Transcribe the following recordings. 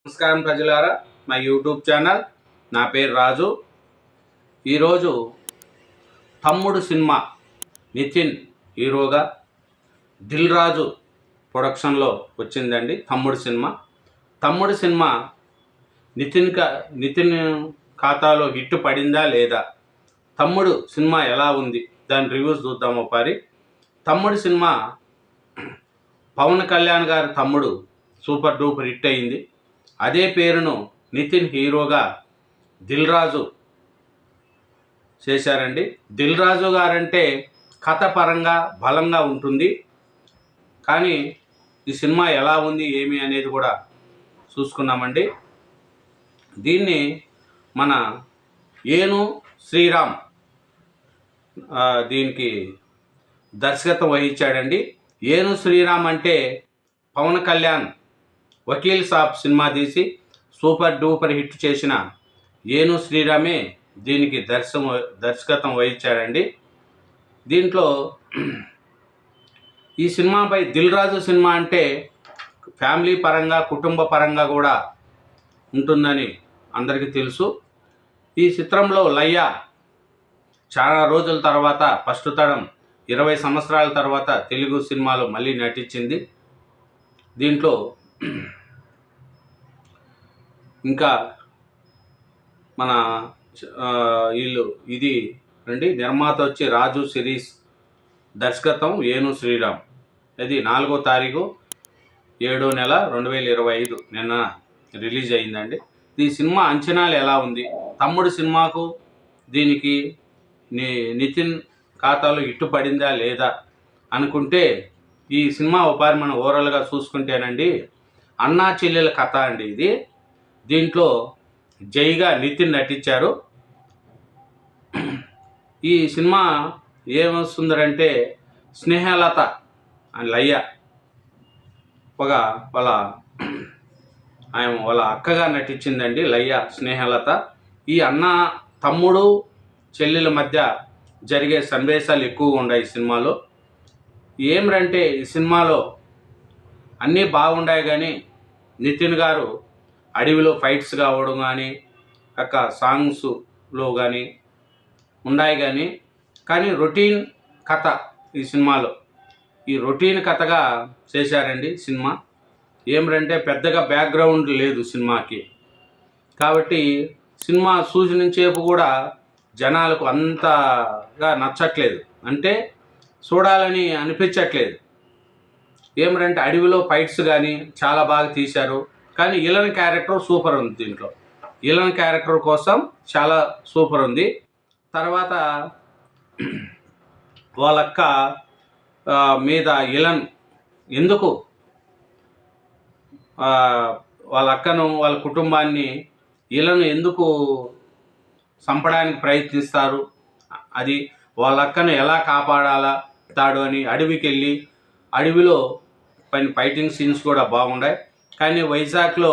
నమస్కారం ప్రజలారా, మా యూట్యూబ్ ఛానల్. నా పేరు రాజు. ఈరోజు తమ్ముడు సినిమా నితిన్ హీరోగా దిల్ రాజు ప్రొడక్షన్లో వచ్చిందండి. తమ్ముడు సినిమా నితిన్ ఖాతాలో హిట్ పడిందా లేదా, తమ్ముడు సినిమా ఎలా ఉంది, దాని రివ్యూస్ చూద్దాము ఒకసారి. తమ్ముడు సినిమా పవన్ కళ్యాణ్ గారి తమ్ముడు సూపర్ డూపర్ హిట్ అయింది. అదే పేరును నితిన్ హీరోగా దిల్ రాజు చేశారండి. దిల్ రాజు గారంటే కథ పరంగా బలంగా ఉంటుంది. కానీ ఈ సినిమా ఎలా ఉంది ఏమి అనేది కూడా చూసుకున్నామండి. దీన్ని మన ఏను శ్రీరామ్ దీనికి దర్శకత్వం వహించాడండి. ఏను శ్రీరామ్ అంటే పవన్ కళ్యాణ్ వకీల్ సాబ్ సినిమా తీసి సూపర్ డూపర్ హిట్ చేసిన ఏను శ్రీరామే దీనికి దర్శకత్వం వహించాడండి. దీంట్లో ఈ సినిమాపై దిల్ రాజు సినిమా అంటే ఫ్యామిలీ పరంగా కుటుంబ పరంగా కూడా ఉంటుందని అందరికీ తెలుసు. ఈ చిత్రంలో లయ్య చాలా రోజుల తర్వాత ఫస్ట్ తరం 20 సంవత్సరాల తర్వాత తెలుగు సినిమాలో మళ్ళీ నటించింది. దీంట్లో ఇంకా మన ఇది రండి, నిర్మాత వచ్చి రాజు సిరీస్, దర్శకత్వం ఏను శ్రీరామ్. ఇది 4వ తారీఖు 7వ నెల 2025 నిన్న రిలీజ్ అయిందండి. ఈ సినిమా అంచనాలు ఎలా ఉంది, తమ్ముడు సినిమాకు దీనికి నితిన్ ఖాతాలో హిట్ పడిందా లేదా అనుకుంటే, ఈ సినిమా ఒకసారి మనం ఓవరాల్గా చూసుకుంటేనండి, అన్నా చెల్లెల కథ అండి ఇది. దీంట్లో జైగా నితిన్ నటించారు. ఈ సినిమా ఏమొస్తుందంటే, స్నేహలత అని లయ్య వాళ్ళ అక్కగా నటించిందండి లయ్య స్నేహలత. ఈ అన్న తమ్ముడు చెల్లెల మధ్య జరిగే సన్నివేశాలు ఎక్కువగా ఉన్నాయి ఈ సినిమాలో. ఏమిరంటే, ఈ సినిమాలో అన్నీ బాగుండాయి, కానీ నితిన్ గారు అడవిలో ఫైట్స్ కావడం కానీ సాంగ్స్లో కానీ ఉన్నాయి, కానీ రొటీన్ కథ ఈ సినిమాలో రొటీన్ కథగా చేశారండి సినిమా. ఏమిటంటే, పెద్దగా బ్యాక్గ్రౌండ్ లేదు సినిమాకి. కాబట్టి సినిమా చూసినంతసేపు కూడా జనాలకు అంతగా నచ్చట్లేదు, అంటే చూడాలని అనిపించట్లేదు. ఏమిటంటే, అడవిలో ఫైట్స్ కానీ చాలా బాగా తీశారు, కానీ ఇలన్ క్యారెక్టర్ సూపర్ ఉంది. దీంట్లో ఇలన్ క్యారెక్టర్ కోసం చాలా సూపర్ ఉంది. తర్వాత వాళ్ళక్క మీద ఇలన్ ఎందుకు వాళ్ళ అక్కను వాళ్ళ కుటుంబాన్ని ఇలను ఎందుకు చంపడానికి ప్రయత్నిస్తారు, అది వాళ్ళ అక్కను ఎలా కాపాడాలా అని అడవికి వెళ్ళి అడవిలో ఫైటింగ్ సీన్స్ కూడా బాగున్నాయి. కానీ వైజాగ్లో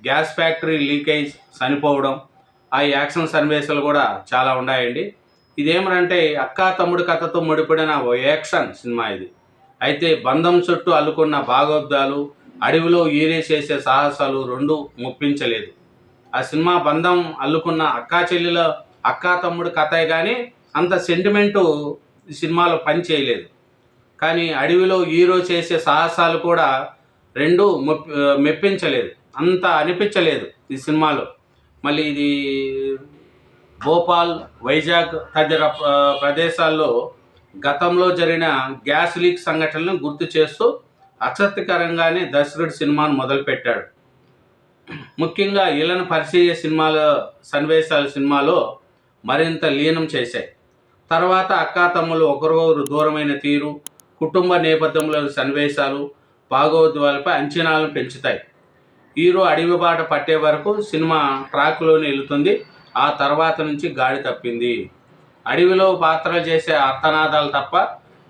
గ్యాస్ ఫ్యాక్టరీ లీక్ అయి చనిపోవడం, ఆ యాక్షన్ సన్నివేశాలు కూడా చాలా ఉన్నాయండి. ఇదేమంటే అక్క తమ్ముడు కథతో ముడిపడిన ఓ యాక్షన్ సినిమా ఇది. అయితే బంధం చుట్టూ అల్లుకున్న భాగోద్వాలు, అడవిలో ఈరే చేసే సాహసాలు రెండు ముప్పించలేదు. ఆ సినిమా బంధం అల్లుకున్న అక్కా తమ్ముడు కథే కానీ అంత సెంటిమెంటు ఈ సినిమాలో పని చేయలేదు. కానీ అడవిలో హీరో చేసే సాహసాలు కూడా రెండు మెప్పించలేదు, అంత అనిపించలేదు ఈ సినిమాలో. మళ్ళీ ఇది భోపాల్, వైజాగ్ తదితర ప్రదేశాల్లో గతంలో జరిగిన గ్యాస్ లీక్ సంఘటనలను గుర్తు చేస్తూ ఆసక్తికరంగానే దర్శకుడు సినిమాను మొదలుపెట్టాడు. ముఖ్యంగా ఇళ్లను పరిచయ సన్నివేశాలు సినిమాలో మరింత లీనం చేశాయి. తర్వాత అక్కా తమ్ముళ్ళు ఒకరికొకరు దూరమైన తీరు, కుటుంబ నేపథ్యంలోని సన్నివేశాలు భాగోద్వాలపై అంచనాలను పెంచుతాయి. హీరో అడవి బాట పట్టే వరకు సినిమా ట్రాక్లోనే వెళుతుంది, ఆ తర్వాత నుంచి గాడి తప్పింది. అడవిలో పాత్రలు చేసే అర్థనాదాలు తప్ప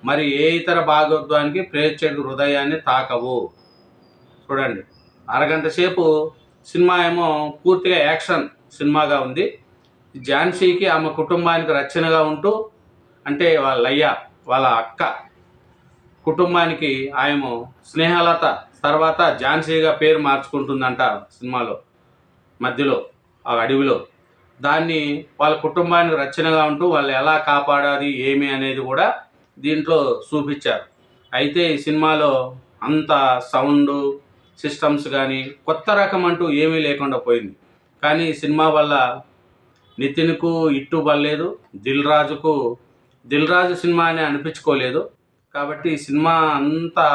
మరి ఏ ఇతర భాగోద్వానికి ప్రేక్షకుల హృదయాన్ని తాకవు. చూడండి, అరగంట సేపు సినిమా ఏమో పూర్తిగా యాక్షన్ సినిమాగా ఉంది. ఝాన్సీకి ఆమె కుటుంబానికి రక్షణగా ఉంటూ, అంటే వాళ్ళ లయ్య వాళ్ళ అక్క కుటుంబానికి ఆయన స్నేహలత తర్వాత ఝాన్సీగా పేరు మార్చుకుంటుందంట సినిమాలో. మధ్యలో ఆ అడవిలో. దాన్ని వాళ్ళ కుటుంబానికి రక్షణగా ఉంటూ వాళ్ళు ఎలా కాపాడాలి ఏమి అనేది కూడా దీంట్లో చూపించారు. అయితే ఈ సినిమాలో అంత సౌండు సిస్టమ్స్ కానీ కొత్త రకం అంటూ ఏమీ లేకుండా పోయింది. కానీ ఈ సినిమా వల్ల నితిన్కు ఇట్టు పడలేదు, దిల్ రాజు సినిమా అని అనిపించుకోలేదు. కాబట్టి ఈ సినిమా అంతా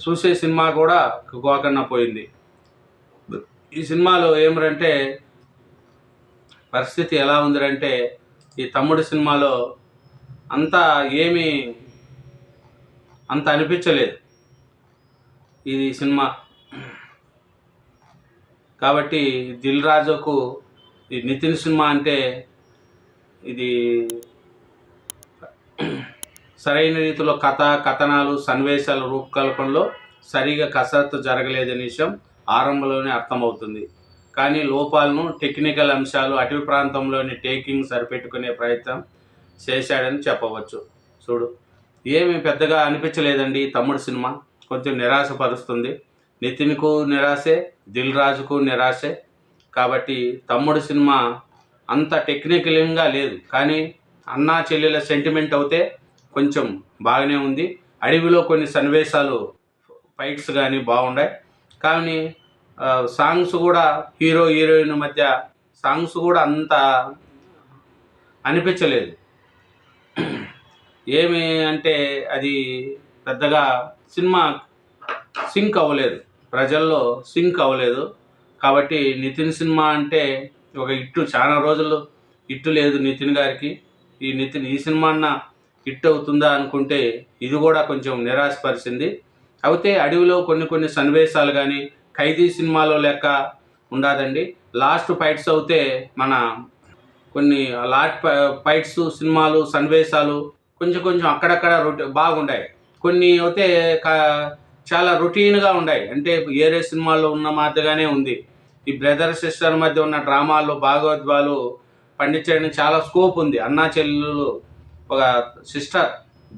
చూసే సినిమా కూడా గోకన్నా పోయింది. ఈ సినిమాలో ఏమిరంటే పరిస్థితి ఎలా ఉందంటే, ఈ తమ్ముడు సినిమాలో అంతా ఏమీ అంత అనిపించలేదు ఇది సినిమా. కాబట్టి దిల్ రాజుకు ఈ నితిన్ సినిమా అంటే ఇది సరైన రీతిలో కథనాలు సన్నివేశాల రూపకల్పనలో సరిగా కసరత్తు జరగలేదనే విషయం ఆరంభంలోనే అర్థమవుతుంది. కానీ లోపాలను టెక్నికల్ అంశాలు అటవీ ప్రాంతంలోని టేకింగ్ సరిపెట్టుకునే ప్రయత్నం చేశాడని చెప్పవచ్చు. చూడు, ఏమి పెద్దగా అనిపించలేదండి తమ్ముడు సినిమా. కొంచెం నిరాశపరుస్తుంది. నితిన్కు నిరాశే, దిల్ రాజుకు నిరాశే. కాబట్టి తమ్ముడు సినిమా అంత టెక్నికల్గా లేదు, కానీ అన్నా చెల్లెల సెంటిమెంట్ అయితే కొంచెం బాగానే ఉంది. అడవిలో కొన్ని సన్నివేశాలు ఫైట్స్ కానీ బాగున్నాయి. కానీ సాంగ్స్ కూడా హీరో హీరోయిన్ మధ్య సాంగ్స్ కూడా అంత అనిపించలేదు. ఏమి అంటే అది పెద్దగా సినిమా సింక్ అవ్వలేదు, ప్రజల్లో సింక్ అవ్వలేదు. కాబట్టి నితిన్ సినిమా అంటే ఒక హిట్టు, చాలా రోజులు హిట్టు లేదు నితిన్ గారికి. ఈ సినిమా అన్న హిట్ అవుతుందా అనుకుంటే ఇది కూడా కొంచెం నిరాశపరిచింది. అయితే అడవిలో కొన్ని సన్నివేశాలు కానీ ఖైదీ సినిమాలో లెక్క ఉండదండి. లాస్ట్ ఫైట్స్ అయితే మన కొన్ని ఫైట్స్ సినిమాలు సన్నివేశాలు కొంచెం అక్కడక్కడ బాగుంటాయి. కొన్ని అయితే చాలా రొటీన్గా ఉన్నాయి. అంటే ఏరే సినిమాల్లో ఉన్న మాదిరిగానే ఉంది. ఈ బ్రదర్ సిస్టర్ మధ్య ఉన్న డ్రామాల్లో భాగవద్వాలు పండించడానికి చాలా స్కోప్ ఉంది. అన్నా చెల్లెలు ఒక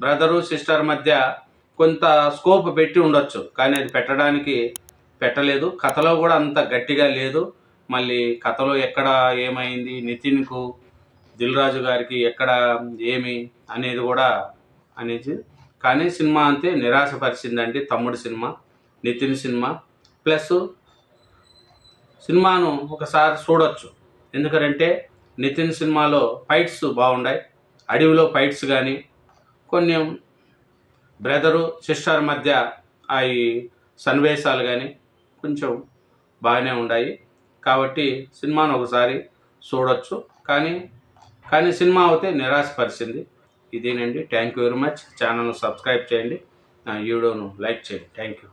బ్రదరు సిస్టర్ మధ్య కొంత స్కోప్ పెట్టి ఉండొచ్చు, కానీ అది పెట్టలేదు. కథలో కూడా అంత గట్టిగా లేదు. మళ్ళీ కథలో ఎక్కడ ఏమైంది, నితిన్కు దిల్ రాజు గారికి ఎక్కడ ఏమి అనేది కూడా కానీ సినిమా అంతే నిరాశపరిచిందండి తమ్ముడు సినిమా, నితిన్ సినిమా. ప్లస్ సినిమాను ఒకసారి చూడొచ్చు, ఎందుకంటే నితిన్ సినిమాలో ఫైట్స్ బాగున్నాయి. అడవిలో ఫైట్స్ కానీ కొన్ని బ్రదరు సిస్టర్ మధ్య ఈ సన్నివేశాలు కానీ కొంచెం బాగానే ఉన్నాయి. కాబట్టి సినిమాను ఒకసారి చూడొచ్చు. కానీ సినిమా అయితే నిరాశపరిచింది. ఇదేనండి. Thank you very much. ఛానల్ను సబ్స్క్రైబ్ చేయండి, నా వీడియోను లైక్ చేయండి. Thank you.